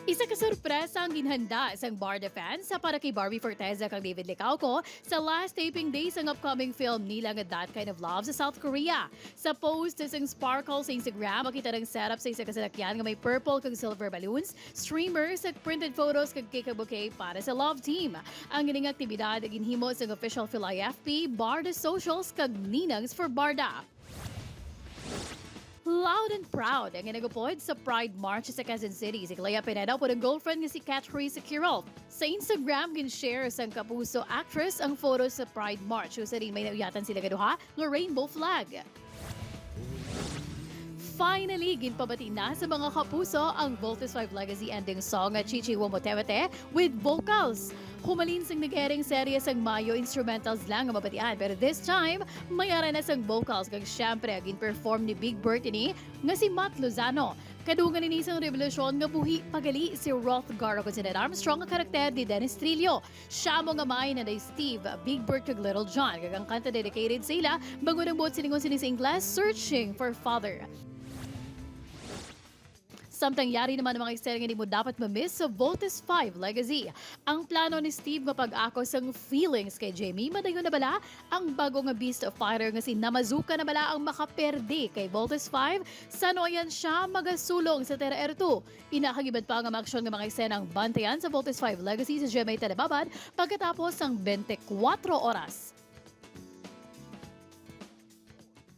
Isa ka sorpresa ang ginhanda sa BARDA fans sa para kay Barbie Forteza kang David Licauco sa last taping days ng upcoming film nila nga That Kind of Love sa South Korea. Sa post sa isang sparkle sa Instagram, makita ng setup sa isa kasalakyan nga may purple kag silver balloons, streamers at printed photos kag cake ug bouquet para sa love team. Ang gining aktibidad ginhimo sa official PhilIFP, BARDA socials kag ninangs for BARDA. Loud and proud ang inagupod sa Pride March sa Quezon City. Si Klea Pineda po ng girlfriend nga si Catherine Securol. Sa Instagram, gin-share sa kapuso actress ang photos sa Pride March. Sa rin may nauyatan sila kaduha ng rainbow flag. Finally, ginpabati na sa mga kapuso ang Voltes 5 legacy ending song at Chichi Wo Motomete with vocals. Humalin sang naghereng serye sang Mayo instrumentals lang ang mabatian, pero this time, may ara na sang vocals kag syempre gin-perform ni Big Bertini nga si Matt Lozano. Kadungan ni isang revolusyon nga buhi pagali si Roth Garro kung sinad Armstrong nga karakter ni Dennis Trillo. Siya mo nga may na day Steve, Big Bert kag Little John. Kag ang kanta dedicated sa ila, bangunang buot siningon sinis Ingles, Searching for Father. Samtang yari naman ng mga eksena nga hindi mo dapat mamiss sa Voltes 5 Legacy. Ang plano ni Steve mapag-ako sang feelings kay Jamie, madayon na bala ang bago nga beast of fighter nga si Namazuka na bala ang makaperde kay Voltes 5. Sanoyan siya magasulong sa Terra Air 2. Inakagibad pa ang Maaksyon nga mga eksenang bantayan sa Voltes 5 Legacy sa GMA Telebabad pagkatapos ng 24 oras.